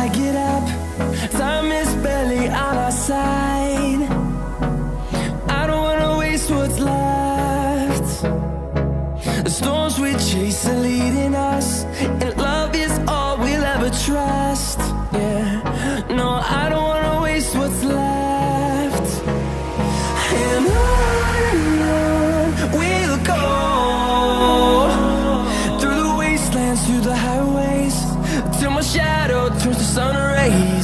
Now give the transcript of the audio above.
I get up, time is barely on our side. I don't wanna waste what's left. The storms we chase are leading us, and love is all we'll ever trust. Yeah, no, I don't wanna waste what's left. And on we'll go, through the wastelands, through the highways, till my shadow turns to sun rays.